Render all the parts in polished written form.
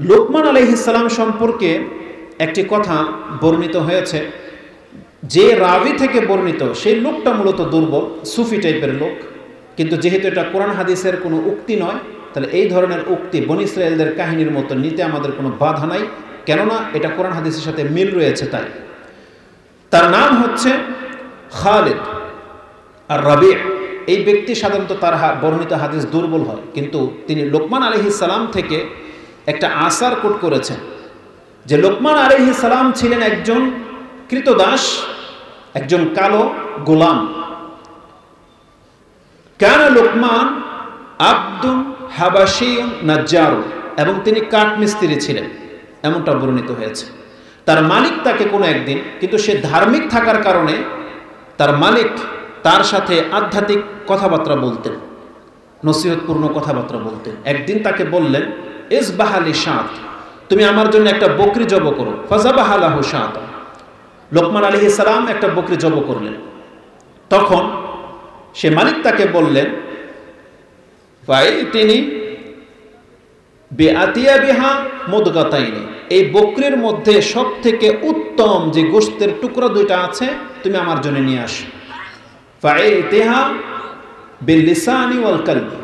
লোকমান আলাইহিস সালাম সম্পর্কে একটি কথা বর্ণিত হয়েছে, যে রাবি থেকে বর্ণিত সেই লোকটা মূলত দুর্বল, সুফি টাইপের লোক। কিন্তু যেহেতু এটা কোরআন হাদিসের কোনো উক্তি নয়, তাহলে এই ধরনের উক্তি বনী ইসরায়েলদের কাহিনীর মতো নিতে আমাদের কোনো বাধা নাই, কেননা এটা কোরআন হাদিসের সাথে মিল রয়েছে। তাই তার নাম হচ্ছে খালিদ আর রাবি। এই ব্যক্তি সাধারণত তার বর্ণিত হাদিস দুর্বল হয়, কিন্তু তিনি লোকমান আলাইহিস সালাম থেকে একটা আসার কোট করেছেন যে লোকমান আলাইহিস সালাম ছিলেন একজন কৃতদাস, একজন কালো গোলাম। কানা লোকমান আব্দুন হাবাশিয়ুন নাজ্জার, এবং তিনি কাঠমিস্ত্রি ছিলেন, এমনটা বর্ণিত হয়েছে। তার মালিক তাকে কোনো একদিন, কিন্তু সে ধার্মিক থাকার কারণে তার মালিক তার সাথে আধ্যাত্মিক কথাবার্তা বলতেন, নসিহতপূর্ণ কথাবার্তা বলতেন। একদিন তাকে বললেন, ইসবাহালি শাত, তুমি আমার জন্য একটা বকরি জব করো। ফাজাবাহালাহু শাত। লোকমান আলাইহিস সালাম একটা বকরি জব করলেন। তখন সে মালিক তাকে বললেন, তিনি বেআতিয়া বিহা মুদগাতাইনি, এই বকরির মধ্যে সব থেকে উত্তম যে গোশতের টুকরা দুইটা আছে তুমি আমার জন্য নিয়ে আসো। ফাইতিহা বিল লিসানি ওয়াল কলবি।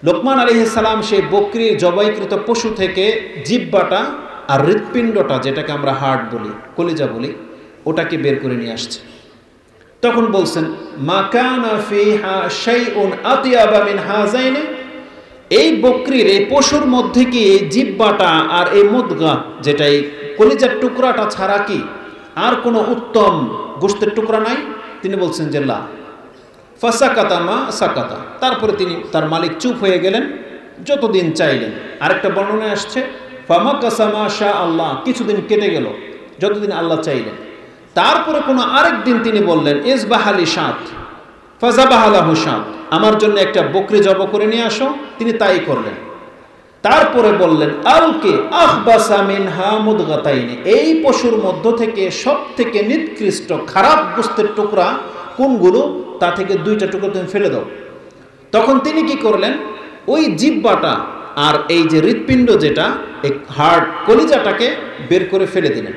লোকমান আলাইহিস সালাম সেই বকরির জবাইকৃত পশু থেকে জিহ্বাটা আর হৃৎপিণ্ডটা, যেটাকে আমরা হার্ট বলি, কলিজা বলি, ওটাকে বের করে নিয়ে আসছে। তখন বলছেন, মা কানা ফিহা শাইউন আতিয়াবা মিন হাযাইনি, এই বকরির এই পশুর মধ্যে কি এই জিহ্বাটা আর এই মুদগা, যেটা এই কলিজার টুকরাটা ছাড়া কি আর কোনো উত্তম গোশতের টুকরা নাই? তিনি বলছেন যে লা। ফাসাকাতা মা সাকাতা। তারপরে তিনি, তার মালিক চুপ হয়ে গেলেন, যতদিন চাইলেন। আরেকটা বর্ণনায় আসছে, ফামাকাসা মা শা আল্লাহ, কিছুদিন কেটে গেল, যতদিন আল্লাহ চাইলেন। তারপরে কোনো আরেক দিন তিনি বললেন, ইসবাহালি শাত, ফাজাবাহালাহু শাত, আমার জন্য একটা বকরি জব করে নিয়ে আসো। তিনি তাই করলেন। তারপরে বললেন, আলকে আখবাসা মিনহা মুদগাতাইনি, এই পশুর মধ্য থেকে সব থেকে নিকৃষ্ট খারাপ গোশতের টুকরা কোনগুলো, তা থেকে দুইটা টুকরা তুমি ফেলে দাও। তখন তিনি কি করলেন, ওই জিহ্বাটা আর এই যে হৃৎপিণ্ড, যেটা এই হার্ট, কলিজাটাকে বের করে ফেলে দিলেন।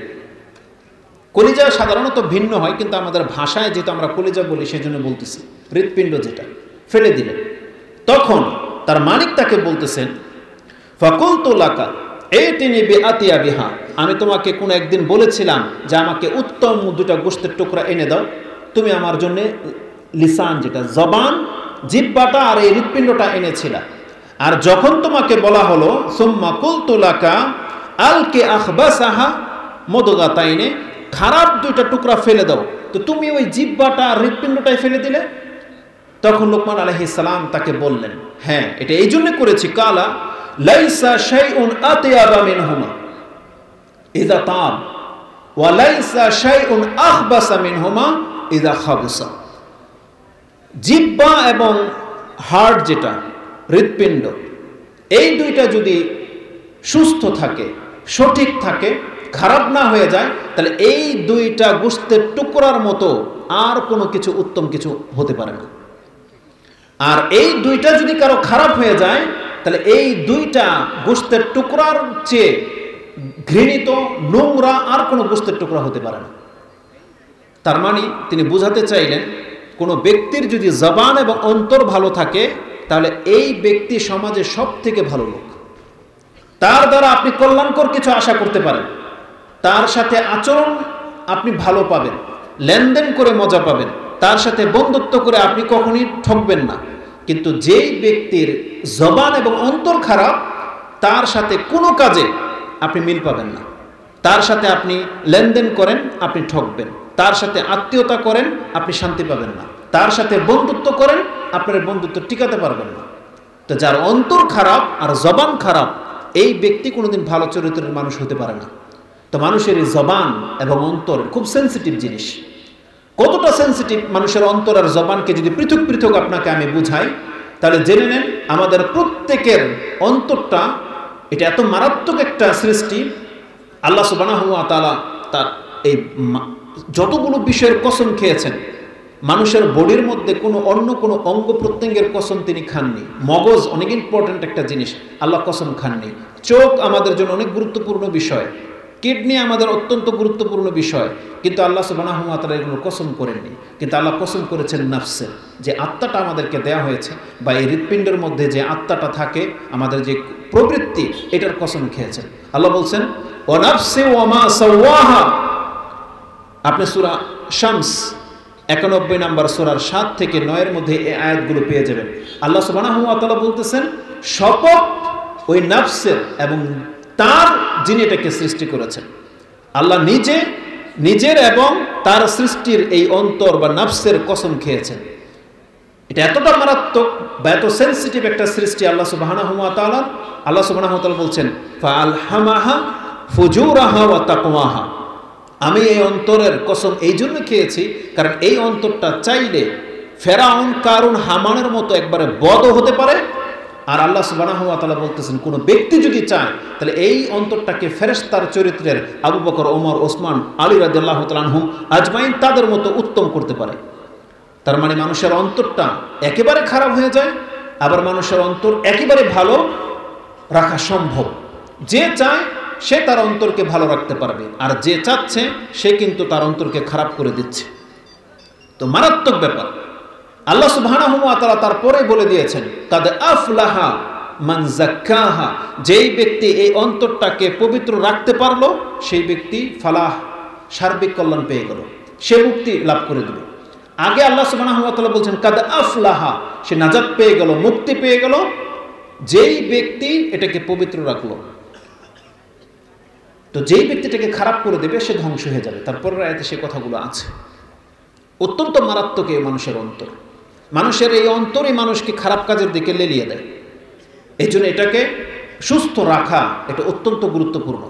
কলিজা সাধারণত ভিন্ন হয়, কিন্তু আমাদের ভাষায় যেটা আমরা কলিজা বলি সেজন্য বলতেছি, হৃৎপিণ্ড যেটা ফেলে দিলেন। তখন তার মালিক তাকে বলতেছেন, ফাকুলতু লাকা এতিনি বিআতিয়া বিহা, আমি তোমাকে কোন একদিন বলেছিলাম যে আমাকে উত্তম দুটা গোশতের টুকরা এনে দাও। তুমি আমার জন্য লিসান, যেটা জবান, জিহ্বাটা আর এই হৃৎপিণ্ডটা এনেছিলা। আর যখন তোমাকে বলা হলো সুম্মা কুলতু লাকা আলকি আখবাসাহা মুদগাতাইনি, খারাপ দুইটা টুকরা ফেলে দাও, তো তুমি ওই জিহ্বাটা আর হৃৎপিণ্ডটাই ফেলে দিলে। তখন লোকমান আলাইহিস সালাম তাকে বললেন, হ্যাঁ, এটা এই জন্য করেছি, কালা লাইসা শাইউন আতিয়াবা মিনহুমা ইযা তাব ওয়া লাইসা শাইউন আখবাসা মিনহুমা ইযা খাবুসা। জিহ্বা এবং হার্ট, যেটা হৃৎপিণ্ড, এই দুইটা যদি সুস্থ থাকে, সঠিক থাকে, খারাপ না হয়ে যায়, তাহলে এই দুইটা গোশতের টুকরার মতো আর কোনো কিছু উত্তম কিছু হতে পারে না। আর এই দুইটা যদি কারো খারাপ হয়ে যায়, তাহলে এই দুইটা গোশতের টুকরার চেয়ে ঘৃণিত, নোংরা আর কোনো গোশতের টুকরা হতে পারে না। তার মানে তিনি বুঝাতে চাইলেন, কোনো ব্যক্তির যদি জবান এবং অন্তর ভালো থাকে, তাহলে এই ব্যক্তি সমাজে সব থেকে ভালো লোক। তার দ্বারা আপনি কল্যাণকর কিছু আশা করতে পারেন, তার সাথে আচরণ আপনি ভালো পাবেন, লেনদেন করে মজা পাবেন, তার সাথে বন্ধুত্ব করে আপনি কখনই ঠকবেন না। কিন্তু যেই ব্যক্তির জবান এবং অন্তর খারাপ, তার সাথে কোনো কাজে আপনি মিল পাবেন না। তার সাথে আপনি লেনদেন করেন, আপনি ঠকবেন। তার সাথে আত্মীয়তা করেন, আপনি শান্তি পাবেন না। তার সাথে বন্ধুত্ব করেন, আপনার বন্ধুত্ব টিকাতে পারবেন না। তো যার অন্তর খারাপ আর জবান খারাপ, এই ব্যক্তি কোনোদিন ভালো চরিত্রের মানুষ হতে পারে না। তো মানুষের এই জবান এবং অন্তর খুব সেন্সিটিভ জিনিস। কতটা সেন্সিটিভ মানুষের অন্তর আর জবানকে যদি পৃথক পৃথক আপনাকে আমি বুঝাই, তাহলে জেনে নেন আমাদের প্রত্যেকের অন্তরটা এটা এত মারাত্মক একটা সৃষ্টি। আল্লাহ সুবহানাহু ওয়া তাআলা তার এই যতগুলো বিষয়ের কসম খেয়েছেন, মানুষের বডির মধ্যে অন্য কোনো অঙ্গ প্রত্যঙ্গের কসম তিনি খাননি। মগজ অনেক ইম্পর্ট্যান্ট একটা জিনিস, আল্লাহ কসম খাননি। চোখ আমাদের জন্য অনেক গুরুত্বপূর্ণ বিষয়, কিডনি আমাদের অত্যন্ত গুরুত্বপূর্ণ বিষয়, কিন্তু আল্লাহ সুবহানাহু ওয়া তাআলা এগুলো কসম করেননি। কিন্তু আল্লাহ কসম করেছেন নাফসের, যে আত্মাটা আমাদেরকে দেয়া হয়েছে, বা এই হৃৎপিণ্ডের মধ্যে যে আত্মাটা থাকে, আমাদের যে প্রবৃত্তি, এটার কসম খেয়েছেন। আল্লাহ বলছেন ওয়া নাফসি ওয়া মা সাওয়াহা। আপনি সূরা শামস 91 নম্বর সূরার 7 থেকে 9 এর মধ্যে এই আয়াতগুলো পেয়ে যাবেন। আল্লাহ সুবহানাহু ওয়া তাআলা বলতেছেন শপথ ওই নাফসের এবং তার যিনি এটাকে সৃষ্টি করেছেন। আল্লাহ নিজের এবং তার সৃষ্টির এই অন্তর বা নাফসের কসম খেয়েছেন। এটা এতটা মারাত্মক বা এত সেনসিটিভ একটা সৃষ্টি আল্লাহ সুবহানাহু ওয়া তাআলা। আল্লাহ সুবহানাহু ওয়া তাআলা বলছেন ফাআলহামাহা ফুজুরাহা ওয়া তাকওয়াহা। আমি এই অন্তরের কসম এই জন্য খেয়েছি, কারণ এই অন্তরটা চাইলে ফেরাউন, কারুন, হামানের মতো একবারে বদও হতে পারে। আর আল্লাহ সুবহানাহু ওয়া তাআলা বলতেছেন কোন ব্যক্তি যদি চায় তাহলে এই অন্তরটাকে ফেরেশতার চরিত্রের আবু বকর, ওমর, ওসমান, আলী রাদিয়াল্লাহু তাআলা আনহুম আজমাইন তাদের মতো উত্তম করতে পারে। তার মানে মানুষের অন্তরটা একেবারে খারাপ হয়ে যায়, আবার মানুষের অন্তর একেবারে ভালো রাখা সম্ভব। যে চায় সে তার অন্তরকে ভালো রাখতে পারবে, আর যে চাচ্ছে সে কিন্তু তার অন্তরকে খারাপ করে দিচ্ছে। তো মারাত্মক ব্যাপার। আল্লাহ সুবহানাহু ওয়া তাআলা তারপরে বলে দিয়েছেন কাদ আফলাহা মান যাক্কাহা। যেই ব্যক্তি এই অন্তরটাকে পবিত্র রাখতে পারলো সেই ব্যক্তি ফালাহ, সার্বিক কল্যাণ পেয়ে গেল, সে মুক্তি লাভ করে দিল। আগে আল্লাহ সুবহানাহু ওয়া তাআলা বলছেন কাদ আফলাহা, সে নাজাত পেয়ে গেল, মুক্তি পেয়ে গেল যেই ব্যক্তি এটাকে পবিত্র রাখলো। তো যেই ব্যক্তিটাকে খারাপ করে দেবে সে ধ্বংস হয়ে যাবে। তারপরের আয়াতে সে কথাগুলো আছে। অত্যন্ত মারাত্মক এই মানুষের অন্তর। মানুষের এই অন্তরই মানুষকে খারাপ কাজের দিকে লেলিয়ে দেয়। এই জন্য এটাকে সুস্থ রাখা এটা অত্যন্ত গুরুত্বপূর্ণ।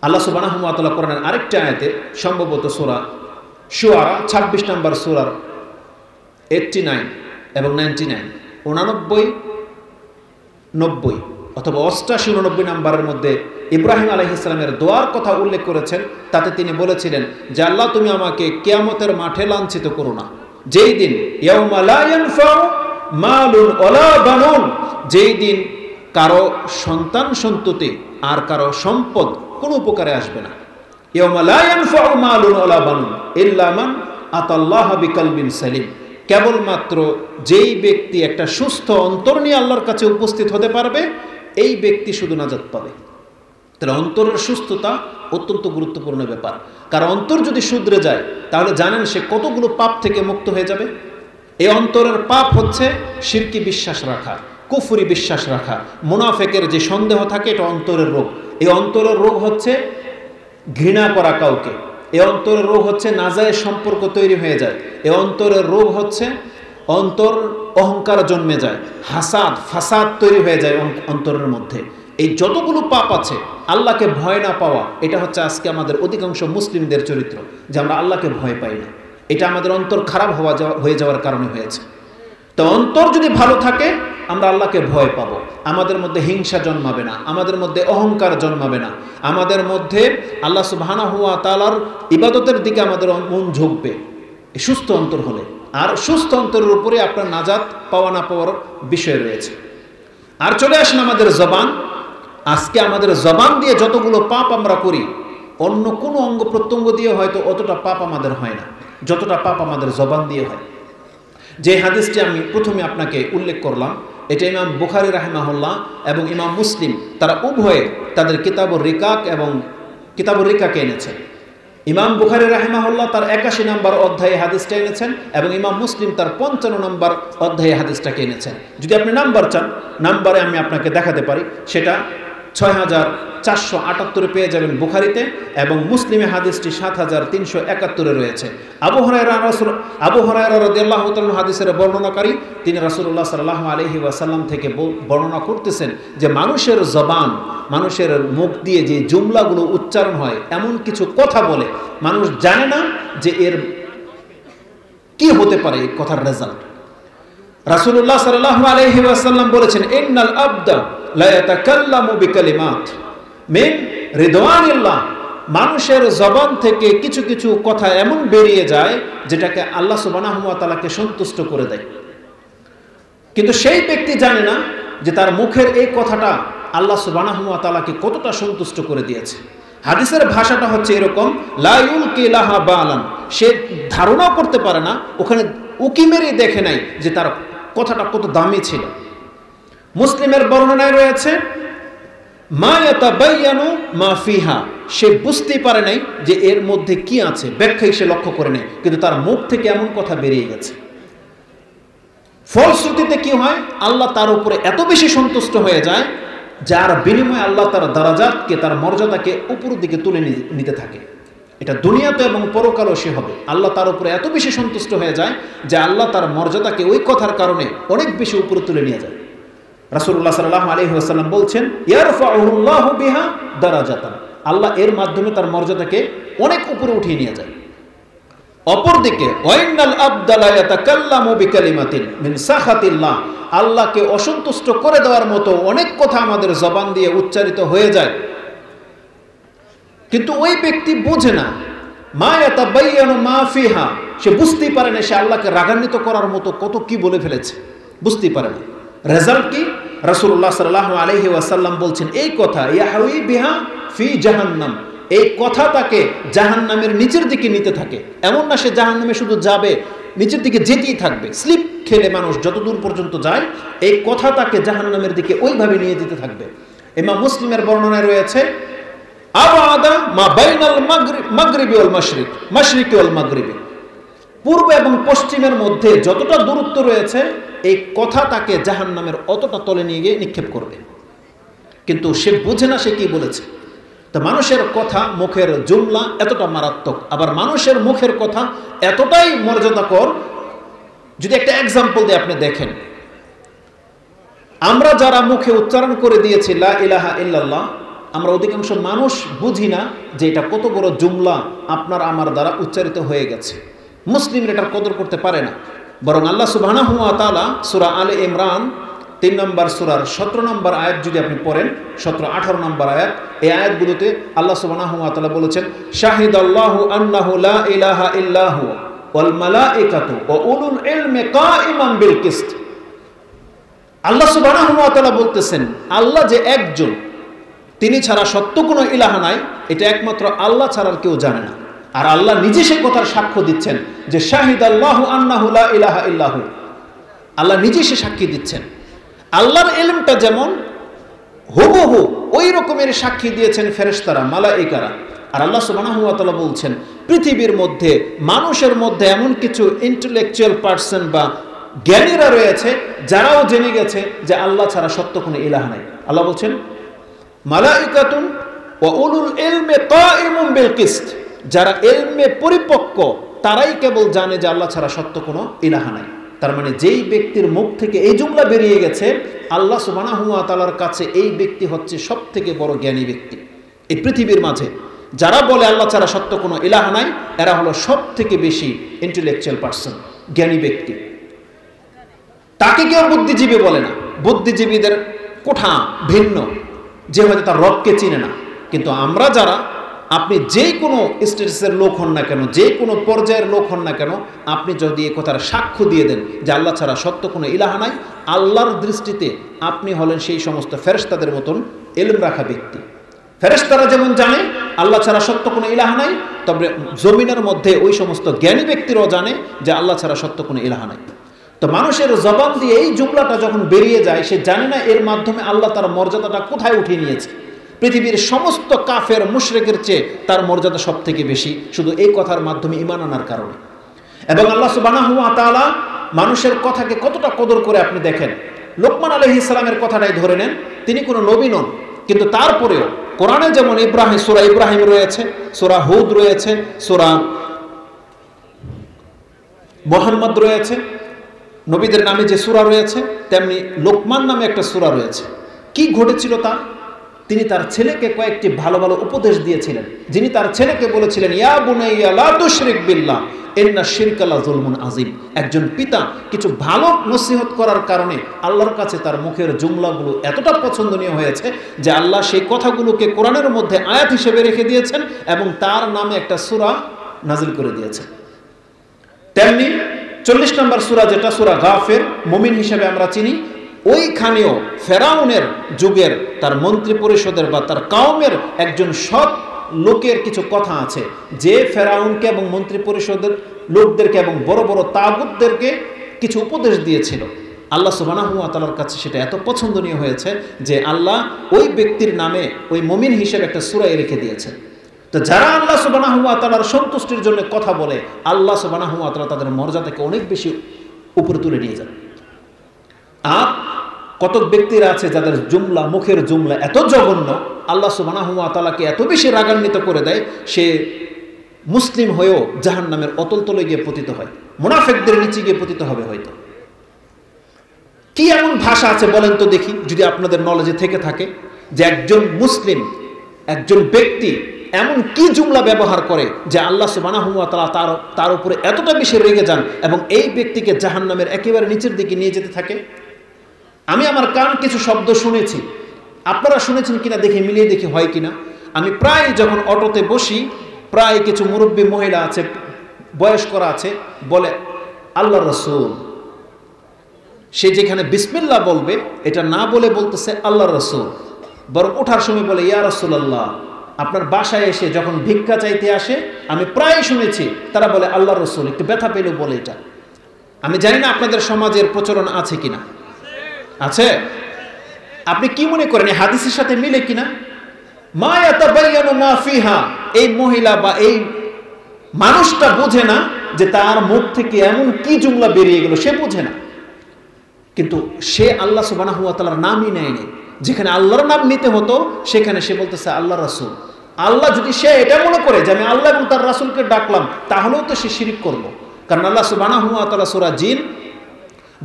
আল্লাহ সুবহানাহু ওয়া তাআলা কোরআনের আরেকটা আয়াতে, সম্ভবত সূরা শুআরা 26 নম্বর সূরার 89 এবং 99, 89, 90 অথবা 88, 89 নম্বরের মধ্যে ইব্রাহিম আলাইহিস সালামের দোয়ার কথা উল্লেখ করেছেন। তাতে তিনি বলেছিলেন যে আল্লাহ তুমি আমাকে কিয়ামতের মাঠে লাঞ্ছিত করো না, যেই দিন ইয়াউমা লা ইয়ানফাউ মালুন ওয়ালা বানুন, যেই দিন কারো সন্তান সন্ততি আর কারো সম্পদ কোনো উপকারে আসবে না। ইয়াউমা লা ইয়ানফাউ মালুন ওয়ালা বানুন ইল্লা মান আতাল্লাহা বিকলবিন সালিম। কেবলমাত্র যেই ব্যক্তি একটা সুস্থ অন্তর নিয়ে আল্লাহর কাছে উপস্থিত হতে পারবে এই ব্যক্তি শুধু নাজাত পাবে। তাহলে অন্তরের সুস্থতা অত্যন্ত গুরুত্বপূর্ণ ব্যাপার। কারণ অন্তর যদি শুধরে যায় তাহলে জানেন সে কতগুলো পাপ থেকে মুক্ত হয়ে যাবে। এই অন্তরের পাপ হচ্ছে শিরকি বিশ্বাস রাখা, কুফরি বিশ্বাস রাখা, মুনাফেকের যে সন্দেহ থাকে, এটা অন্তরের রোগ। এই অন্তরের রোগ হচ্ছে ঘৃণা করা কাউকে। এই অন্তরের রোগ হচ্ছে নাজায়েজ সম্পর্ক তৈরি হয়ে যায়। এই অন্তরের রোগ হচ্ছে অন্তর অহংকার জন্মে যায়, হাসাদ, ফাসাদ তৈরি হয়ে যায় অন্তরের মধ্যে। এই যতগুলো পাপ আছে, আল্লাহকে ভয় না পাওয়া, এটা হচ্ছে আজকে আমাদের অধিকাংশ মুসলিমদের চরিত্র, যে আমরা আল্লাহকে ভয় পাই না। এটা আমাদের অন্তর খারাপ হয়ে যাওয়ার কারণে হয়েছে। তো অন্তর যদি ভালো থাকে আমরা আল্লাহকে ভয় পাবো, আমাদের মধ্যে হিংসা জন্মাবে না, আমাদের মধ্যে অহংকার জন্মাবে না, আমাদের মধ্যে আল্লাহ সুবহানাহু ওয়া তাআলার ইবাদতের দিকে আমাদের মন ঝুঁকবে সুস্থ অন্তর হলে। আর সুস্থ অন্তরের উপরে আপনার নাজাত পাওয়া না পাওয়ার বিষয় রয়েছে। আর চলে আসেন আমাদের জবান। আজকে আমাদের জবান দিয়ে যতগুলো পাপ আমরা করি, অন্য কোনো অঙ্গ প্রত্যঙ্গ দিয়ে হয়তো অতটা পাপ আমাদের হয় না যতটা পাপ আমাদের জবান দিয়ে হয়। যে হাদিসটি আমি প্রথমে আপনাকে উল্লেখ করলাম, এটা ইমাম বুখারী রাহিমাহুল্লাহ এবং ইমাম মুসলিম তারা উভয়ে তাদের কিতাবুর রিকাক এবং কিতাবুর রিকাকে এনেছেন। ইমাম বুখারী রাহিমাহুল্লাহ তার 81 নম্বর অধ্যায়ে হাদিসটা এনেছেন এবং ইমাম মুসলিম তার 55 নম্বর অধ্যায়ে হাদিসটাকে এনেছেন। যদি আপনি নাম্বার চান, নাম্বারে আমি আপনাকে দেখাতে পারি, সেটা 6478 পেয়ে যাবেন বুখারীতে, এবং মুসলিমে হাদিসটি 7371 রয়েছে। আবু হুরায়রা রাদিয়াল্লাহু তাআলা হাদিসের বর্ণনাকারী, তিনি রাসূলুল্লাহ সাল্লাল্লাহু আলাইহি ওয়াসাল্লাম থেকে বর্ণনা করতেছেন যে মানুষের জবান, মানুষের মুখ দিয়ে যে জুমলাগুলো উচ্চারণ হয়, এমন কিছু কথা বলে মানুষ জানে না যে এর কি হতে পারে, এই কথার রেজাল্ট। রাসূলুল্লাহ সাল্লাল্লাহু আলাইহি ওয়াসাল্লাম বলেছেন ইন্নাল আবদা লা ইয়াতাকাল্লামু বিকালিমাত মিন রিদওয়ানিল্লাহ মানুষের জবান থেকে কিছু কিছু কথা এমন বেরিয়ে যায় যেটাকে আল্লাহ সুবহানাহু ওয়া তাআলাকে সন্তুষ্ট করে দেয়, কিন্তু সেই ব্যক্তি জানে না যে তার মুখের এই কথাটা আল্লাহ সুবহানাহু ওয়া তাআলাকে কতটা সন্তুষ্ট করে দিয়েছে। হাদিসের ভাষাটা হচ্ছে এরকম, লা ইউলকি লাহা বালান, সে ধারণাও করতে পারে না, ওখানে উকি মেরে দেখে নাই যে তার কথাটা কত দামি ছিল। মুসলিমের বর্ণনায় রয়েছে, মা ইয়াতাবায়ানু মা ফিহা, সে বুঝতেই পারে নাই যে এর মধ্যে কি আছে, ব্যাখ্যাই সে লক্ষ্য করে নেই, কিন্তু তার মুখ থেকে এমন কথা বেরিয়ে গেছে। ফলশ্রুতিতে কি হয়, আল্লাহ তার উপরে এত বেশি সন্তুষ্ট হয়ে যায় যার বিনিময়ে আল্লাহ তার দারাজাতকে, তার মর্যাদাকে উপরের দিকে তুলে নিতে থাকে। এটা দুনিয়াতে এবং পরকালও সে হবে। আল্লাহ তার উপরে এত বেশি সন্তুষ্ট হয়ে যায় যে আল্লাহ তার মর্যাদাকে ওই কথার কারণে অনেক বেশি উপরে তুলে নিয়ে যায়। রাসূলুল্লাহ সাল্লাল্লাহু আলাইহি ওয়াসাল্লাম বলছেন, ইয়ারফাউহুল্লাহু বিহা দারাজাতান, আল্লাহ এর মাধ্যমে তার মর্যাদাকে অনেক উপরে উঠিয়ে নিয়ে যায়। অপরদিকে ওয়াইনাল আবদা লা ইয়াতাকাল্লামু বিকালিমাতিন মিন সাখাতিল্লাহ, আল্লাহকে অসন্তুষ্ট করে দেওয়ার মতো অনেক কথা আমাদের জবান দিয়ে উচ্চারিত হয়ে যায়, কিন্তু ওই ব্যক্তি বোঝে না, মা ইয়াতাবায়ানু মা ফিহা, সে বুঝতেই পারে না সে আল্লাহকে রাগান্বিত করার মতো কত কি বলে ফেলেছে, বুঝতেই পারে না। রেজাল্ট কি? রাসূলুল্লাহ সাল্লাল্লাহু আলাইহি ওয়াসাল্লাম বলছেন এই কথা, ইয়াহউই বিহা ফি জাহান্নাম, এই কথা তাকে জাহান্নামের নিচের দিকে নিতে থাকে। এমন না সে জাহান্নামে শুধু যাবে, নিচের দিকে যেতেই থাকবে। স্লিপ খেলে মানুষ যত দূর পর্যন্ত যায়, এই কথা তাকে জাহান্নামের দিকে ওইভাবে নিয়ে যেতে থাকবে। ইমাম মুসলিমের বর্ণনায় রয়েছে, আবাদা মা বাইনাল মাগরিবি ওয়াল মাশরিক, মাশরিকি ওয়াল মাগরিবি, পূর্ব এবং পশ্চিমের মধ্যে যতটা দূরত্ব রয়েছে, এই কথা তাকে জাহান্নামের অতটা তলে নিয়ে গিয়ে নিক্ষেপ করবে, কিন্তু সে বুঝে না সে কি বলেছে। তো মানুষের কথা, মুখের জুমলা এতটা মারাত্মক, আবার মানুষের মুখের কথা এতটাই মর্যাদাকর। যদি একটা এক্সাম্পল দিয়ে আপনি দেখেন, আমরা যারা মুখে উচ্চারণ করে দিয়েছি লা ইলাহা ইল্লাল্লাহ, আমরা অধিকাংশ মানুষ বুঝি না যে এটা কত বড় জুমলা আপনার আমার দ্বারা উচ্চারিত হয়ে গেছে। মুসলিমরা এটার কদর করতে পারে না, বরং আল্লাহ সুবহানাহু ওয়া তাআলা সূরা আলে ইমরান 3 নম্বর সূরার 17 নম্বর আয়াত যদি আপনি পড়েন, 17-18 নম্বর আয়াত, এই আয়াতগুলোতে আল্লাহ সুবহানাহু ওয়া তাআলা বলেছেন, শাহিদাল্লাহু আন্নাহু লা ইলাহা ইল্লাহু ওয়াল মালাইকাতু ওয়া উলুল ইলমি কাইমান বিল কিসত। আল্লাহ সুবহানাহু ওয়া তাআলা বলতেছেন, আল্লাহ যে একজন, তিনি ছাড়া সত্য কোনো ইলাহা নাই, এটা একমাত্র আল্লাহ ছাড়া আর কেউ জানে না। আর আল্লাহ নিজে সেই কথার সাক্ষ্য দিচ্ছেন যে শাহিদাল্লাহু আন্নাহু লা ইলাহা ইল্লাহু, আল্লাহ নিজে সে সাক্ষী দিচ্ছেন। আল্লাহর ইলমটা যেমন হুবহু ওই রকমের সাক্ষী দিয়েছেন ফেরেশতারা, মালায়েকারা। আর আল্লাহ সুবহানাহু ওয়া তাআলা বলছেন, পৃথিবীর মধ্যে, মানুষের মধ্যে এমন কিছু ইন্টেলেকচুয়াল পারসন বা জ্ঞানীরা রয়েছে যারাও জেনে গেছে যে আল্লাহ ছাড়া সত্য কোনো ইলাহা নাই। আল্লাহ বলছেন, মালাইকাতুন ওয়া উলুল ইলমি কাইমুম বিল কিসত, যারা ইলমে পরিপক্ক তারাই কেবল জানে যে আল্লাহ ছাড়া সত্য কোনো ইলাহা নাই। তার মানে যেই ব্যক্তির মুখ থেকে এই জুমলা বেরিয়ে গেছে, আল্লাহ সুবহানাহু ওয়া তাআলার কাছে এই ব্যক্তি হচ্ছে সবথেকে বড় জ্ঞানী ব্যক্তি। এই পৃথিবীর মাঝে যারা বলে আল্লাহ ছাড়া সত্য কোনো ইলাহা নাই, এরা হলো সবথেকে বেশি ইন্টেলেকচুয়াল পারসন, জ্ঞানী ব্যক্তি। তাকে কেউ বুদ্ধিজীবী বলে না, বুদ্ধিজীবীদের কোঠা ভিন্ন, যে হয়তো তার রবকে চিনে না। কিন্তু আমরা যারা, আপনি যে কোনো স্টেটাসের লোক হন না কেন, যে কোনো পর্যায়ের লোক হন না কেন, আপনি যদি এই কথার সাক্ষ্য দিয়ে দেন যে আল্লাহ ছাড়া সত্য কোনো ইলাহা নাই, আল্লাহর দৃষ্টিতে আপনি হলেন সেই সমস্ত ফেরেশতাদের মতন ইলম রাখা ব্যক্তি। ফেরেশতারা যেমন জানে আল্লাহ ছাড়া সত্য কোনো ইলাহা নাই, তবে জমিনের মধ্যে ওই সমস্ত জ্ঞানী ব্যক্তিরাও জানে যে আল্লাহ ছাড়া সত্য কোনো ইলাহা নাই। তো মানুষের জবান দিয়ে এই জুমলাটা যখন বেরিয়ে যায়, সে জানে না এর মাধ্যমে আল্লাহ তার মর্যাদাটা কোথায় উঠিয়ে নিয়েছে। পৃথিবীর সমস্ত কাফের মুশরিকের চেয়ে তার মর্যাদা সব থেকে বেশি, শুধু এই কথার মাধ্যমে ঈমান আনার কারণে। এবং আল্লাহ সুবহানাহু ওয়া তাআলা মানুষের কথাকে কতটা কদর করে আপনি দেখেন। লোকমান আলাইহিস সালামের কথাটাই ধরে নেন, তিনি কোনো নবী নন, কিন্তু তারপরেও কোরআনে যেমন সূরা ইব্রাহিম রয়েছে, সূরা হুদ রয়েছে, সূরা মুহাম্মদ রয়েছে, নবীদের নামে যে সূরা রয়েছে, তেমনি লোকমান নামে একটা সূরা রয়েছে। কি ঘটেছিল তা? তিনি তার ছেলেকে কয়েকটি ভালো ভালো উপদেশ দিয়েছিলেন। যিনি তার ছেলেকে বলেছিলেন, ইয়া বুনাইয়া লা তুশরিক বিল্লাহ ইন্না শিরকা লাযুলমুন আযীম। একজন পিতা কিছু ভালো নসিহত করার কারণে আল্লাহর কাছে তার মুখের জুমলাগুলো এতটা পছন্দনীয় হয়েছে যে আল্লাহ সেই কথাগুলোকে কোরআনের মধ্যে আয়াত হিসেবে রেখে দিয়েছেন এবং তার নামে একটা সূরা নাজিল করে দিয়েছেন। তেমনি 40 নম্বর সূরা, যেটা সূরা গাফির, মুমিন হিসেবে আমরা চিনি, ওইখানেও ফেরাউনের যুগের তার মন্ত্রী পরিষদের বা তার কওমের একজন সৎ লোকের কিছু কথা আছে, যে ফেরাউনকে এবং মন্ত্রী পরিষদের লোকদেরকে এবং বড় বড় তাগুতদেরকে কিছু উপদেশ দিয়েছিল। আল্লাহ সুবহানাহু ওয়া তাআলার কাছে সেটা এত পছন্দনীয় হয়েছে যে আল্লাহ ওই ব্যক্তির নামে ওই মুমিন হিসেবে একটা সূরা রেখে দিয়েছেন। তো যারা আল্লাহ সুবহানাহু ওয়া তাআলার সন্তুষ্টির জন্য কথা বলে, আল্লাহ সুবহানাহু ওয়া তাআলা তাদের মর্যাদাকে অনেক বেশি উপরে তুলে নিয়ে যান। আর কতক ব্যক্তিরা আছে যাদের জুমলা, মুখের জুমলা এত জঘন্য, আল্লাহ সুবহানাহু ওয়া তাআলাকে এত বেশি রাগান্বিত করে দেয়, সে মুসলিম হয়েও জাহান্নামের অতল তলে গিয়ে পতিত হয়, মুনাফিকদের নিচে গিয়ে পতিত হবে হয়তো। কি এমন ভাষা আছে বলেন তো দেখি, যদি আপনাদের নলেজে থেকে থাকে, যে একজন মুসলিম, একজন ব্যক্তি এমন কি জুমলা ব্যবহার করে যে আল্লাহ সুবহানাহু ওয়া তাআলা তার উপরে এতটা বেশি রেগে যান এবং এই ব্যক্তিকে জাহান্নামের একেবারে নিচের দিকে নিয়ে যেতে থাকে। আমি আমার কান কিছু শব্দ শুনেছি, আপনারা শুনেছেন কিনা দেখে মিলিয়ে দেখি হয় কিনা। আমি প্রায় যখন অটোতে বসি, প্রায় কিছু মুরব্বী মহিলা আছে, বয়স্করা আছে, বলে আল্লাহ রাসূল। সে যেখানে বিসমিল্লাহ বলবে, এটা না বলে বলতেছে আল্লাহ রাসূল, বরং ওঠার সময় বলে ইয়া রাসূলুল্লাহ। আপনার বাসায় এসে যখন ভিক্ষা চাইতে আসে, আমি প্রায় শুনেছি তারা বলে আল্লাহ রাসূল, একটু ব্যথা পেল বলে এটা। আমি জানি না আপনাদের সমাজের প্রচলন আছে কিনা। আছে? আপনি কি মনে করেন এই হাদিসের সাথে মিলে কিনা? মা ইয়াতাবায়ানু মা ফিহা, এই মহিলা বা এই মানুষটা বোঝে না যে তার মুখ থেকে এমন কি জুমলা বেরিয়ে গেল, সে বোঝে না। কিন্তু সে আল্লাহ সুবহানাহু ওয়া তাআলার নামই নেয়নি, যেখানে আল্লাহর নাম নিতে হতো সেখানে সে বলতেছে আল্লাহ রাসূল। আল্লাহ যদি সে এটা মনে করে যে আমি আল্লাহ এবং তার রাসূলকে ডাকলাম, তাহলেও তো সে শিরক করলো। কারণ আল্লাহ সুবহানাহু ওয়া তাআলা সূরা জিন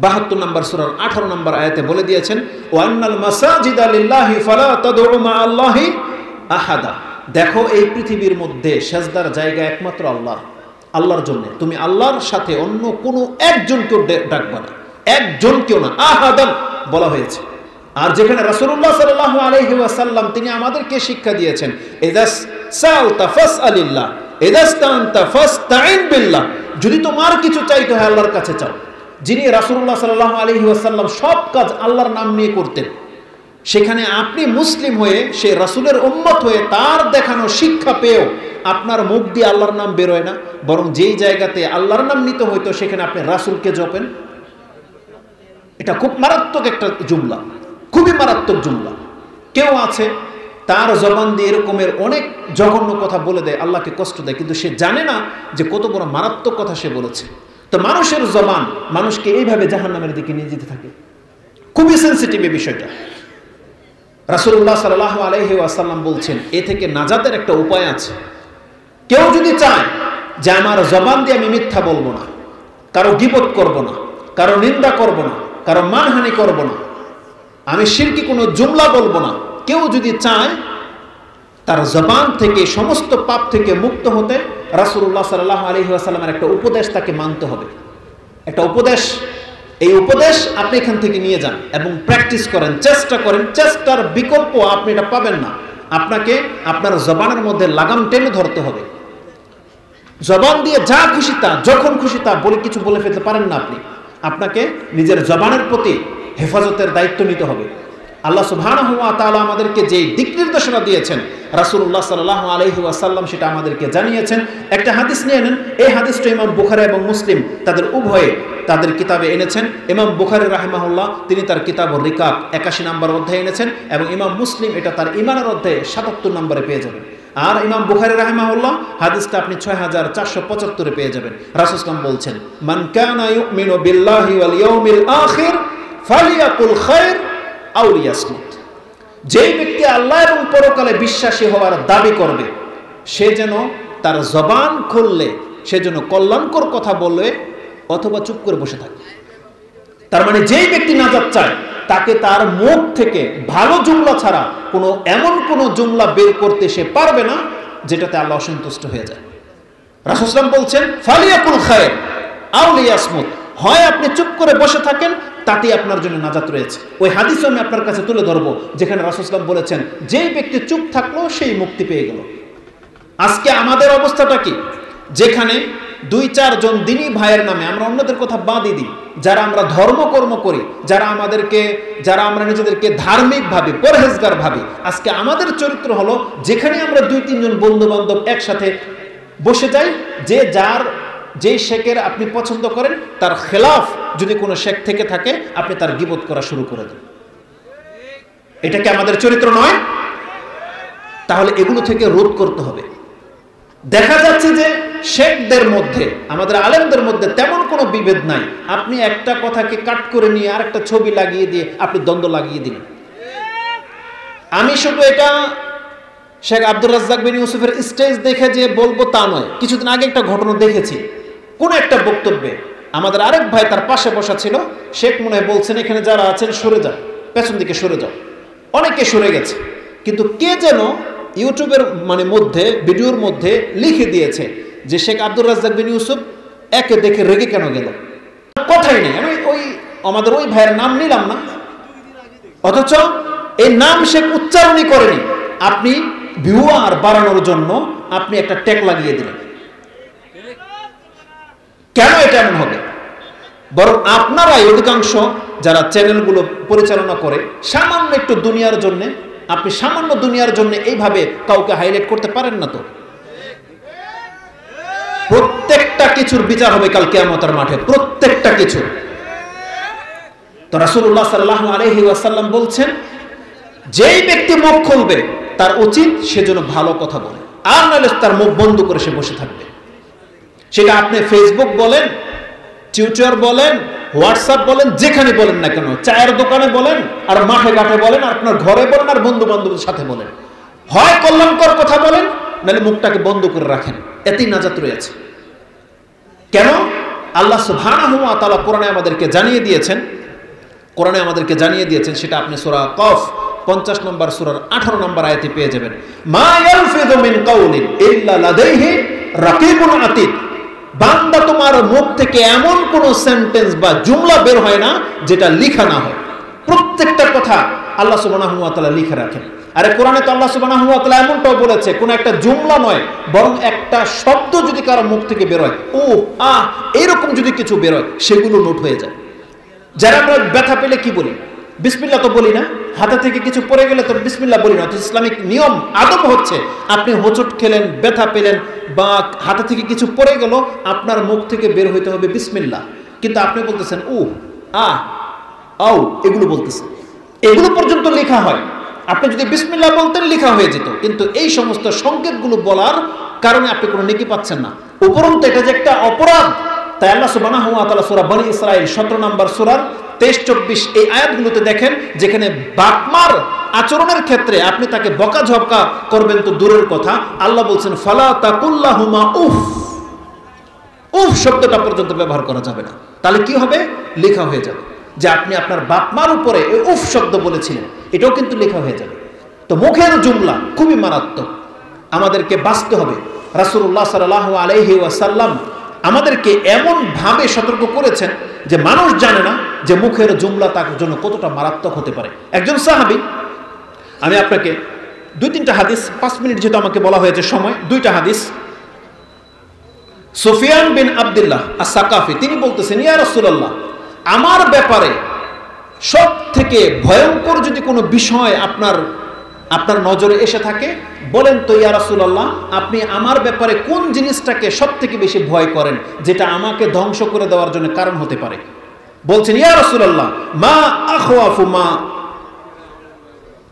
72 নম্বর সূরার 18 নম্বর আয়াতে বলে দিয়েছেন, ওয়ান্নাল মাসাজিদা লিল্লাহি ফালা তাদউ মা আল্লাহি আহাদা। দেখো, এই পৃথিবীর মধ্যে সেজদার জায়গা একমাত্র আল্লাহ, আল্লাহর জন্য। তুমি আল্লাহর সাথে অন্য কোনো একজনকেও ডাকবা না, একজনকেও না, আহাদান বলা হয়েছে। আর যেখানে রাসূলুল্লাহ সাল্লাল্লাহু আলাইহি ওয়াসাল্লাম তিনি আমাদেরকে শিক্ষা দিয়েছেন, ইযাস সালতা ফাসআলিল্লাহ ইযাস্তানতা ফাসতাইন বিল্লাহ, যদি তোমার কিছু চাইতে হয় আল্লাহর কাছে চাও। যিনি রাসূলুল্লাহ সাল্লাল্লাহু আলাইহি ওয়াসাল্লাম সব কাজ আল্লাহর নাম নিয়ে করতেন, সেখানে আপনি মুসলিম হয়ে, সে রাসূলের উম্মত হয়ে, তার দেখানো শিক্ষা পেয়েও আপনার মুখ দিয়ে আল্লাহর নাম বেরোয় না, বরং যেই জায়গাতে আল্লাহর নাম নিতে হইতো সেখানে আপনি রাসূলকে জপেন। এটা খুব মারাত্মক একটা জুমলা, খুবই মারাত্মক জুমলা। কেউ আছে তার জবান দিয়ে এরকমের অনেক জঘন্য কথা বলে দেয়, আল্লাহকে কষ্ট দেয়, কিন্তু সে জানে না যে কত বড় মারাত্মক কথা সে বলেছে। তো মানুষের জবান মানুষকে এইভাবে জাহান্নামের দিকে নিয়ে যেতে থাকে। খুবই সেনসিটিভ এই বিষয়টা। রাসূলুল্লাহ সাল্লাল্লাহু আলাইহি ওয়াসাল্লাম বলছেন, এ থেকে নাজাতের একটা উপায় আছে। কেউ যদি চায় যে আমার জবান দিয়ে আমি মিথ্যা বলবো না, কারো গীবত করব না, কারো নিন্দা করব না, কারো মানহানি করব না, আমি শিরকি কোনো জুমলা বলবো না, কেউ যদি চায় তার জবান থেকে সমস্ত পাপ থেকে মুক্ত হতে, রাসূলুল্লাহ সাল্লাল্লাহু আলাইহি ওয়াসাল্লামের একটা উপদেশ তাকে মানতে হবে। একটা উপদেশ, এই উপদেশ আপনি এখান থেকে নিয়ে যান এবং প্র্যাকটিস করেন, চেষ্টা করেন। চেষ্টার বিকল্প আপনি এটা পাবেন না। আপনাকে আপনার জবানের মধ্যে লাগাম টেনে ধরতে হবে। জবান দিয়ে যা খুশি তা, যখন খুশি তা বলে কিছু বলে ফেলতে পারেন না আপনি। আপনাকে নিজের জবানের প্রতি হেফাজতের দায়িত্ব নিতে হবে। আল্লাহ সুবহানাহু ওয়া তাআলা আমাদেরকে যেই দিক নির্দেশনা দিয়েছেন, রাসূলুল্লাহ সাল্লাল্লাহু আলাইহি ওয়াসাল্লাম সেটা আমাদেরকে জানিয়েছেন। একটা হাদিস নিয়ে নেন, এই হাদিসটা ইমাম বুখারী এবং মুসলিম তাদের উভয়ে তাদের কিতাবে এনেছেন। ইমাম বুখারী রাহিমাহুল্লাহ তিনি তার কিতাবুর রিকাব 81 নম্বর অধ্যায়ে এনেছেন এবং ইমাম মুসলিম এটা তার ঈমানের অধ্যায়ে 77 নম্বরে পেয়ে যাবেন। আর ইমাম বুখারী রাহিমাহুল্লাহ হাদিসটা আপনি 6475 পেয়ে যাবেন। রাসূল সাল্লাল্লাহু বলছেন, মান কানা ইউমিনু বিল্লাহি ওয়াল ইয়াউমিল আখির ফালিয়াকুল খায়র আও লিয়াসমুত। যেই ব্যক্তি আল্লাহ এবং পরকালে বিশ্বাসী হওয়ার দাবি করবে, সে যেন তার জবান খুললে সে যেন কল্যাণকর কথা বলবে অথবা চুপ করে বসে থাকে। তার মানে যেই ব্যক্তি নাজাত চায় তাকে তার মুখ থেকে ভালো জুমলা ছাড়া এমন কোনো জুমলা বের করতে সে পারবে না যেটাতে আল্লাহ অসন্তুষ্ট হয়ে যায়। রাসূল সাল্লাল্লাহু আলাইহি ওয়াসাল্লাম বলছেন ফালিয়াকুল খায়র আও লিয়াসমুত, হয় আপনি চুপ করে বসে থাকেন, তাতেই আপনার জন্য নাজাত রয়েছে। ওই হাদিসও আমি আপনার কাছে তুলে ধরবো, যেখানে রাসূল সাল্লাল্লাহু আলাইহি ওয়াসাল্লাম বলেছেন যেই ব্যক্তি চুপ থাকলো সেই মুক্তি পেয়ে গেল। আজকে আমাদের অবস্থাটা কি? যেখানে 2-4 জন দিনী ভাইয়ের নামে আমরা অন্যদের কথা বাদই দিই, যারা আমরা ধর্মকর্ম করি, যারা আমরা নিজেদেরকে ধার্মিক ভাবি, পরহেজগার ভাবি, আজকে আমাদের চরিত্র হলো যেখানে আমরা 2-3 জন বন্ধু বান্ধব একসাথে বসে যাই, যে শেখের আপনি পছন্দ করেন তার খেলাফ যদি কোনো শেখ থেকে থাকে আপনি তার গীবত করা শুরু করে দেন। এটা কি আমাদের চরিত্র নয়? তাহলে এগুলো থেকে রোধ করতে হবে। দেখা যাচ্ছে যে শেখদের মধ্যে, আমাদের আলেমদের মধ্যে তেমন কোনো বিভেদ নাই। আপনি একটা কথাকে কাট করে নিয়ে আর একটা ছবি লাগিয়ে দিয়ে আপনি দ্বন্দ্ব লাগিয়ে দিলেন। আমি শুধু এটা শেখ আব্দুর রাজ্জাক বিন ইউসুফের স্টেজ দেখে যে বলবো তা নয়। কিছুদিন আগে একটা ঘটনা দেখেছি, কোন একটা বক্তব্যে আমাদের আরেক ভাই তার পাশে বসা ছিল, শেখ মনে হয় বলছেন এখানে যারা আছেন সরে যান, পেছন দিকে সরে যাও। অনেকে সরে গেছে, কিন্তু কে যেন ইউটিউবের ভিডিওর মধ্যে লিখে দিয়েছে যে শেখ আব্দুর রাজ্জাক বিন ইউসুফ একে দেখে রেগে কেন গেল। কথাই নেই, আমি আমাদের ওই ভাইয়ের নাম নিলাম না, অথচ এই নাম শেখ উচ্চারণই করেনি। আপনি ভিউয়ার বাড়ানোর জন্য আপনি একটা ট্যাগ লাগিয়ে দিলেন। কেন এটা এমন হবে? বরং আপনারাই অধিকাংশ যারা চ্যানেলগুলো পরিচালনা করে সামান্য একটু দুনিয়ার জন্য, আপনি সামান্য দুনিয়ার জন্য এইভাবে কাউকে হাইলাইট করতে পারেন না। তো প্রত্যেকটা কিছুর বিচার হবে কাল কিয়ামতের মাঠে, প্রত্যেকটা কিছু। তো রাসূলুল্লাহ সাল্লাল্লাহু আলাইহি ওয়াসাল্লাম বলছেন যেই ব্যক্তি মুখ খুলবে তার উচিত সেজন্য ভালো কথা বলে, আর নাহলে তার মুখ বন্ধ করে সে বসে থাকবে। সেটা আপনি ফেসবুক বলেন, টুইটার বলেন, হোয়াটসঅ্যাপ বলেন, যেখানে বলেন না কেন, চায়ের দোকানে বলেন, আর মাঠে ঘাটে বলেন, আর আপনার ঘরে বলেন, আর বন্ধু বান্ধবের সাথে বলেন, হয় কল্যাণকর কথা বলেন, নাহলে মুখটাকে বন্ধ করে রাখেন। এতেই নাজাত রয়েছে। কেন? আল্লাহ সুবহানাহু ওয়া তাআলা কোরআনে আমাদেরকে জানিয়ে দিয়েছেন, সেটা আপনি সূরা কফ 50 নম্বর সূরার 18 নম্বর আয়াতে পেয়ে যাবেন। মা ইয়ালফিযু মিন কাউলিন ইল্লা লাদাইহি রাকিবুন আতীদ। বান্দা তোমার মুখ থেকে এমন কোন সেন্টেন্স বা জুমলা বের হয় না যেটা লেখা না হয়। প্রত্যেকটা কথা আল্লাহ সুবহানাহু ওয়া তাআলা লিখে রাখেন। আরে কোরআনে তো আল্লাহ সুবহানাহু ওয়া তাআলা এমনটাও বলেছে, কোন একটা জুমলা নয়, বরং একটা শব্দ যদি কারো মুখ থেকে বের হয়, ও আহ এরকম যদি কিছু বের হয়, সেগুলো নোট হয়ে যায়। যারা আমরা ব্যথা পেলে কি বলি? বিসমিল্লাহ তো বলি না। হাতে থেকে কিছু পড়ে গেলে তো বিসমিল্লাহ বলি না। তো ইসলামিক নিয়ম আদব হচ্ছে, আপনি হোঁচট খেলেন, ব্যথা পেলেন, বা হাতে থেকে কিছু পড়ে গেল, আপনার মুখ থেকে বের হইতে হবে বিসমিল্লাহ। কিন্তু আপনি বলতেছেন ও আহ আও, এগুলো বলতেছেন, এগুলো পর্যন্ত লেখা হয়। আপনি যদি বিসমিল্লাহ বলতেন লেখা হয়ে যেত, কিন্তু এই সমস্ত সংকেতগুলো বলার কারণে আপনি কোনো নেকি পাচ্ছেন না। উপরন্তু এটা যে একটা অপরাধ, তাই আল্লাহ সুবহানাহু ওয়া তাআলা সূরা বনী ইসরাঈল 17 নম্বর সূরার 23-24 এই আয়াতগুলোতে দেখেন, যেখানে বাপমার আচরণের ক্ষেত্রে আপনি তাকে বকাঝকা করবেন তো দূরের কথা, আল্লাহ বলছেন ফালা তাকুল্লাহুমা উফ। উফ শব্দটা পর্যন্ত ব্যবহার করা যাবে না। তাহলে কি হবে? লেখা হয়ে যাবে যে আপনি আপনার বাপমার উপরে এই উফ শব্দ বলেছিলেন, এটাও কিন্তু লেখা হয়ে যাবে। তো মুখের জুমলা খুবই মারাত্মক, আমাদেরকে বাঁচতে হবে। রাসূলুল্লাহ সাল্লাল্লাহু আলাইহি ওয়াসাল্লাম আমাদেরকে এমন ভাবে সতর্ক করেছেন যে মানুষ জানে না যে মুখের জুমলা তার জন্য কতটা মারাত্মক হতে পারে। একজন সাহাবী, আমি আপনাকে 2-3টা হাদিস, 5 মিনিট যেহেতু আমাকে বলা হয়েছে সময়, 2টা হাদিস। সুফিয়ান বিন আব্দুল্লাহ আস-সাকাফি তিনি বলতেছেন, ইয়া রাসূলুল্লাহ, আমার ব্যাপারে সব থেকে ভয়ঙ্কর যদি কোনো বিষয় আপনার নজরে এসে থাকে, বলেন তো ইয়া রাসূলুল্লাহ, আপনি আমার ব্যাপারে কোন জিনিসটাকে সব থেকে বেশি ভয় করেন, যেটা আমাকে ধ্বংস করে দেওয়ার জন্য কারণ হতে পারে। বলছেন, ইয়া রাসূলুল্লাহ, মা আখওয়াফু মা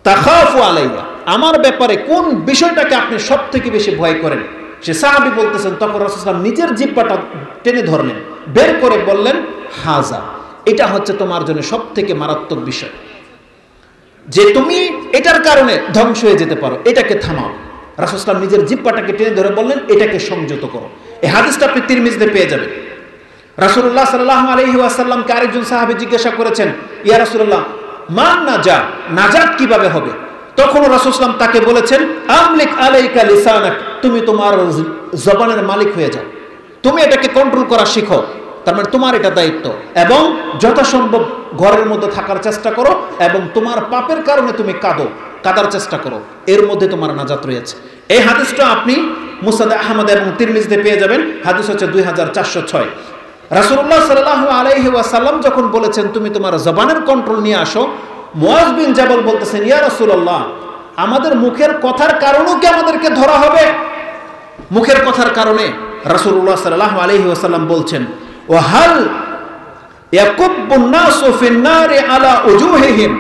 তাখাফু আলাইয়া, আমার ব্যাপারে কোন বিষয়টাকে আপনি সব থেকে বেশি ভয় করেন। সে সাহাবী বলতেছেন, তখন রাসূল সাল্লাল্লাহু আলাইহি ওয়াসাল্লাম নিজের জিহ্বাটা টেনে ধরলেন, বের করে বললেন, হাজা, এটা হচ্ছে তোমার জন্য সব থেকে মারাত্মক বিষয়, যে তুমি এটার কারণে ধ্বংস হয়ে যেতে পারো, এটাকে থামাও। রাসূল সাল্লাল্লাহু আলাইহি ওয়াসাল্লাম নিজের জিহ্বাটাকে টেনে ধরে বললেন, এটাকে সংযত করো। এই হাদিসটা আপনি তিরমিজিতে পেয়ে যাবেন। রাসূলুল্লাহ সাল্লাল্লাহু আলাইহি ওয়াসাল্লামকে আরেকজন সাহাবী জিজ্ঞাসা করেছেন, ইয়া রাসূলুল্লাহ, মান নাজা, নাজাত কিভাবে হবে? তখন রাসূল সাল্লাল্লাহু আলাইহি ওয়াসাল্লাম তাকে বলেছেন, আমলিক আলাইকা লিসানাক, তুমি তোমার জবানের মালিক হয়ে যাও, তুমি এটাকে কন্ট্রোল করা শিখো। তার মানে তোমার এটা দায়িত্ব, এবং যথাসম্ভব ঘরের মধ্যে থাকার চেষ্টা করো, এবং তোমার পাপের কারণে তুমি কাঁদার চেষ্টা করো, এর মধ্যে তোমার নাজাত রয়েছে। এই হাদিসটা আপনি মুসনাদ আহমদ এবং তিরমিজিতে পেয়ে যাবেন। হাদিস হচ্ছে 2406। রাসূলুল্লাহ সাল্লাল্লাহু আলাইহি ওয়াসাল্লাম যখন বলেছেন তুমি তোমার জবানের কন্ট্রোল নিয়ে আসো, মুআয বিন জাবাল বলতেছেন, ইয়া রাসূলুল্লাহ, আমাদের মুখের কথার কারণেও কি আমাদেরকে ধরা হবে? মুখের কথার কারণে রাসূলুল্লাহ সাল্লাল্লাহু আলাইহি ওয়াসাল্লাম বলছেন, ওয়া হাল ইয়াকুব্বুন নাসু ফিন নারি আলা উজুহিহিম,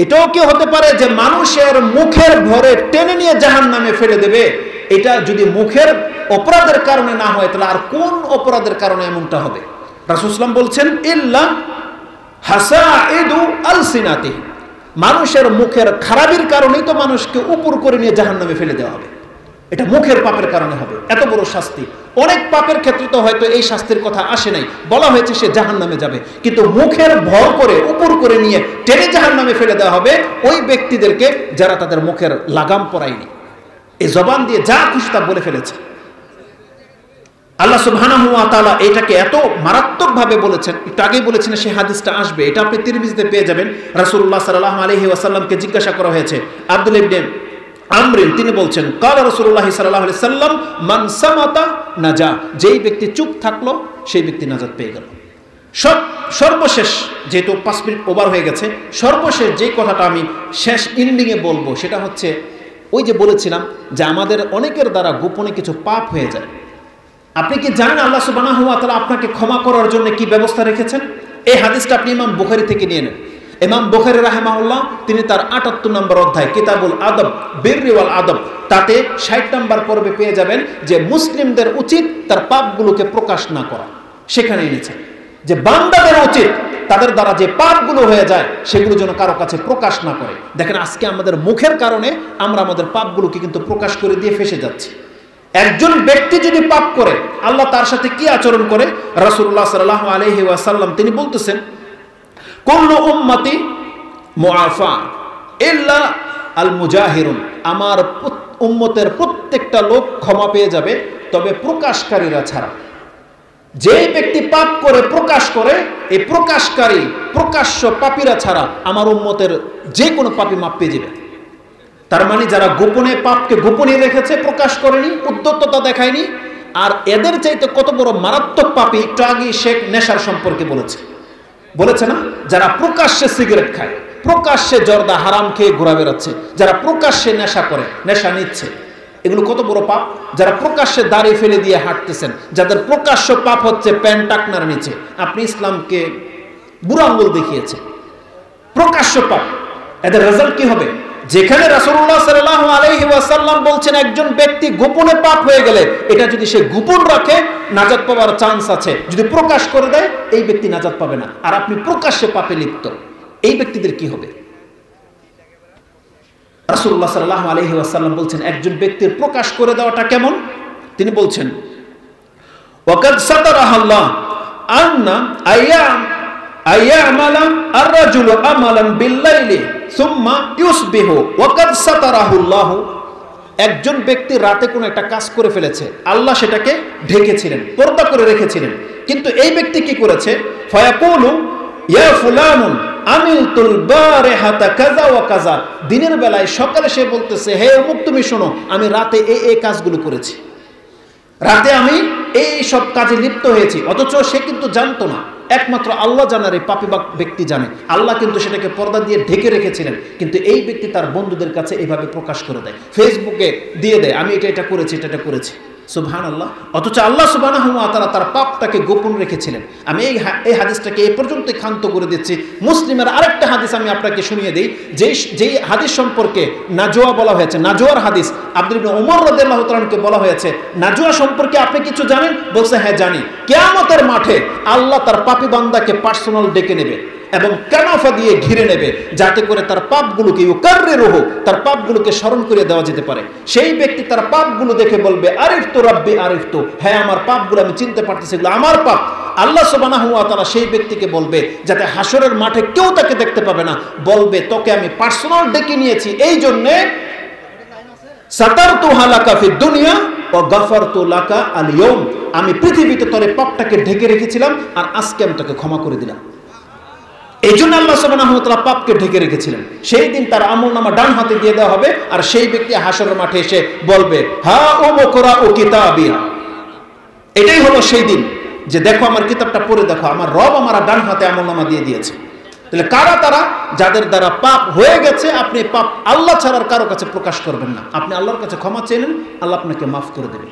এটাও কি হতে পারে যে মানুষের মুখের ভরে টেনে নিয়ে জাহান্নামে ফেলে দেবে? এটা যদি মুখের অপরাধের কারণে না হয়, তাহলে আর কোন অপরাধের কারণে এমনটা হবে? রাসূল সাল্লাল্লাহু আলাইহি ওয়াসাল্লাম বলছেন, ইল্লা হাসাইদু আলসিনাতি, মানুষের মুখের খারাপির কারণেই তো মানুষকে উপর করে নিয়ে জাহান্নামে ফেলে দেওয়া হবে, এটা মুখের পাপের কারণে হবে। এত বড় শাস্তি। অনেক পাপের ক্ষেত্রে তো হয়তো এই শাস্তির কথা আসে নাই, বলা হয়েছে সে জাহান্নামে যাবে, কিন্তু মুখের ভর করে উপর করে নিয়ে টেনে জাহান্নামে ফেলে দেওয়া হবে ওই ব্যক্তিদেরকে যারা তাদের মুখের লাগাম পরায়নি, এই জবান দিয়ে যা খুশি তা বলে ফেলেছে। আল্লাহ সুবহানাহু ওয়া তাআলা এটাকে এত মারাত্মকভাবে বলেছেন, একটু আগেই বলেছেন সেই হাদিসটা আসবে, এটা আপনি তিরমিজিতে পেয়ে যাবেন। রাসূলুল্লাহ সাল্লাল্লাহু আলাইহি ওয়াসাল্লামকে জিজ্ঞাসা করা হয়েছে, আব্দুল্লাহ ইবনে আমরিন, তিনি বলছেন, কালা রাসূলুল্লাহ সাল্লাল্লাহু আলাইহি ওয়াসাল্লাম, মান সামাতা নাজা, যেই ব্যক্তি চুপ থাকলো সেই ব্যক্তি নাজাত পেয়ে গেল। সর্বশেষ, যেহেতু 5 মিনিট ওভার হয়ে গেছে, সর্বশেষ যে কথাটা আমি শেষ ইন্ডিংয়ে বলবো সেটা হচ্ছে, ওই যে বলেছিলাম যে আমাদের অনেকের দ্বারা গোপনে কিছু পাপ হয়ে যায়। আপনি কি জানেন আল্লাহ সুবহানাহু ওয়া তাআলা আপনাকে ক্ষমা করার জন্য কি ব্যবস্থা রেখেছেন? এই হাদিসটা আপনি ইমাম বুখারী থেকে নিয়ে নেন। ইমাম বুখারী রাহিমাহুল্লাহ তিনি তার 78 নম্বর অধ্যায় কিতাবুল আদব, বিররি ওয়াল আদব, তাতে 60 নম্বর পর্বে পেয়ে যাবেন যে মুসলিমদের উচিত তার পাপগুলোকে প্রকাশ না করা। সেখানে এনেছেন যে বান্দাদের উচিত তাদের দ্বারা যে পাপগুলো হয়ে যায় সেগুলো যেন কারো কাছে প্রকাশ না করে। দেখেন আজকে আমাদের মুখের কারণে আমরা আমাদের পাপগুলোকে কিন্তু প্রকাশ করে দিয়ে ফেসে যাচ্ছি। একজন ব্যক্তি যদি পাপ করে আল্লাহ তার সাথে কি আচরণ করে? রাসূলুল্লাহ সাল্লাল্লাহু আলাইহি ওয়াসাল্লাম তিনি বলতেছেন, কুল্লু উম্মতি মুআফা ইল্লা আল মুজাহিরুন, আমার উম্মতের প্রত্যেকটা লোক ক্ষমা পেয়ে যাবে, তবে প্রকাশকারীরা ছাড়া। যে ব্যক্তি পাপ করে প্রকাশ করে, এই প্রকাশকারী প্রকাশ্য পাপীরা ছাড়া আমার উম্মতের যে কোনো পাপী মাপ পেয়ে যাবে। তার মানে যারা গোপনে পাপকে গোপনে রেখেছে, প্রকাশ করেনি, উদ্যততা দেখায়নি, আর এদের চাইতে কত বড় মারাত্মক পাপী, একটু আগে শেখ নেশার সম্পর্কে বলেছে না, যারা প্রকাশ্যে সিগারেট খায়, প্রকাশ্যে জর্দা হারাম খেয়ে ঘোরা বেড়াচ্ছে, যারা প্রকাশ্যে নেশা করে, নেশা নিচ্ছে, এগুলো কত বড় পাপ। যারা প্রকাশ্যে দাড়ি ফেলে দিয়ে হাঁটতেছেন, যাদের প্রকাশ্য পাপ হচ্ছে প্যান্ট টাকনার নিচে, আপনি ইসলামকে বুড়ো আঙ্গুল দেখিয়েছে, প্রকাশ্য পাপ, এদের রেজাল্ট কি হবে? যেখানে রাসূলুল্লাহ সাল্লাল্লাহু আলাইহি ওয়াসাল্লাম বলছেন একজন ব্যক্তি গোপনে পাপ হয়ে গেলে এটা যদি সে গোপন রাখে নাজাত পাওয়ার চান্স আছে, যদি প্রকাশ করে দেয় এই ব্যক্তি নাজাত পাবে না। আর আপনি প্রকাশ্যে পাপে লিপ্ত, এই ব্যক্তিদের কি হবে? রাসূলুল্লাহ সাল্লাল্লাহু আলাইহি ওয়াসাল্লাম বলছেন একজন ব্যক্তির প্রকাশ করে দেওয়াটা কেমন? তিনি বলছেন, ওয়াকাদ সাতারাহাল্লাহ আন্না আইয়ামালা আর-রাজুলু আমালান বিল-লাইলি সুম্মা ইউসবিহু ওয়াকাদ সাতারাহুল্লাহ, একজন ব্যক্তি রাতে কোনো একটা কাজ করে ফেলেছে, আল্লাহ সেটাকে ঢেকেছিলেন, পর্দা করে রেখেছিলেন, কিন্তু এই ব্যক্তি কি করেছে? ফায়াকুলু ইয়া ফুলানুন আমিলতুল বারিহাতা কাযা ওয়া কাযা, দিনের বেলায় সকালে সে বলতেছে, হে অমুক তুমি শোনো, আমি রাতে এই কাজগুলো করেছি, রাতে আমি এই সব কাজে লিপ্ত হয়েছি, অথচ সে কিন্তু জানতো না। একমাত্র আল্লাহ জানার, এই পাপী ব্যক্তি জানে। আল্লাহ কিন্তু সেটাকে পর্দা দিয়ে ঢেকে রেখেছিলেন, কিন্তু এই ব্যক্তি তার বন্ধুদের কাছে এইভাবে প্রকাশ করে দেয়, ফেসবুকে দিয়ে দেয়, আমি এটা করেছি, এটা করেছি। সুবহানাল্লাহ। অথচ আল্লাহ সুবহানাহু ওয়া তাআলা তার পাপটাকে গোপন রেখেছিলেন। আমি এই হাদিসটাকে এই পর্যন্ত ক্ষান্ত করে দিচ্ছি। মুসলিমের আরেকটা হাদিস আমি আপনাকে শুনিয়ে দিই, যেই হাদিস সম্পর্কে নাজোয়া বলা হয়েছে, নাজোয়ার হাদিস, আব্দুল্লাহ ইবনে ওমর রাদিয়াল্লাহু তাআলা আনহুকে বলা হয়েছে, নাজোয়া সম্পর্কে আপনি কিছু জানেন? বলছে, হ্যাঁ জানি। কিয়ামতের মাঠে আল্লাহ তার পাপী বান্দাকে পার্সোনাল ডেকে নেবে, এবং কানাফা দিয়ে ঘিরে নেবে, যাতে করে তার পাপগুলোকে ইউকাররিরুহু, তার পাপগুলোকে স্মরণ করে দেওয়া যেতে পারে। সেই ব্যক্তি তার পাপগুলো দেখে বলবে আরিফতু রাব্বি আরিফতু, হ্যাঁ আমার পাপগুলো আমি চিনতে পারতেছি, এগুলো আমার পাপ। আল্লাহ সুবহানাহু ওয়া তাআলা সেই ব্যক্তিকে বলবে, যাতে হাসরের মাঠে কেউ তাকে দেখতে পাবে না, বলবে তোকে আমি পার্সোনাল ডেকে নিয়েছি, এই জন্যে সাতারতুহা লাকা ফিদ দুনিয়া ওয়া গাফারতু লাকা আল ইয়াউম, আমি পৃথিবীতে তোর পাপটাকে ঢেকে রেখেছিলাম আর আজকে আমি তোকে ক্ষমা করে দিলাম। এই জন্য আল্লাহ সুবহানাহু ওয়া তাআলা পাপকে ঢেকে রেখেছিলেন। সেই দিন তার আমলনামা ডান হাতে দিয়ে দেওয়া হবে, আর সেই ব্যক্তি হাসরের মাঠে এসে বলবে হা ও বকরা ও কিতাবিয়া। এটাই হলো সেই দিন যে দেখো আমার কিতাবটা পড়ে দেখো, আমার রব আমার ডান হাতে আমলনামা দিয়ে দিয়েছে। তাহলে কারা তারা? যাদের দ্বারা পাপ হয়ে গেছে, আপনি পাপ আল্লাহ ছাড়ার কারো কাছে প্রকাশ করবেন না। আপনি আল্লাহর কাছে ক্ষমা চাইলেন, আল্লাহ আপনাকে মাফ করে দেবেন।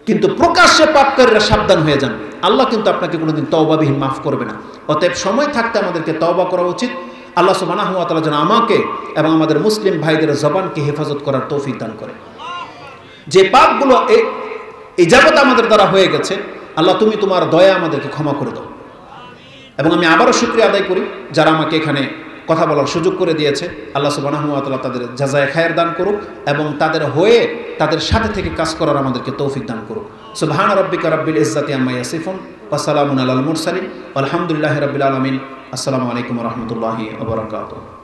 কিন্তু প্রকাশ্যে পাপকারীরা সাবধান হয়ে যান, আল্লাহ কিন্তু আপনাকে কোনোদিন তওবাবিহীন মাফ করবে না। অতএব সময় থাকতে আমাদেরকে তওবা করা উচিত। আল্লাহ সুবহানাহু ওয়া তাআলা যেন আমাকে এবং আমাদের মুসলিম ভাইদের জবানকে হেফাজত করার তৌফিক দান করে। যে পাপগুলো এই যাবত আমাদের দ্বারা হয়ে গেছে, আল্লাহ তুমি তোমার দয়া আমাদেরকে ক্ষমা করে দাও। এবং আমি আবারও শুকরিয়া আদায় করি যারা আমাকে এখানে কথা বলার সুযোগ করে দিয়েছে। আল্লাহ সুবহানাহু ওয়া তাআলা তাদের জাযায়ে খায়ের দান করুক এবং তাদের হয়ে তাদের সাথে থেকে কাজ করার আমাদেরকে তৌফিক দান করুক। সুবহানা রাব্বিকা রাব্বিল ইজ্জাতি আম্মা ইয়াসিফুন ওয়া সালামুন আলাল মুরসালিন ওয়ালহামদুলিল্লাহি রাব্বিল আলামিন। আসসালামু আলাইকুম ওয়া রাহমাতুল্লাহি ওয়া বারাকাতুহু।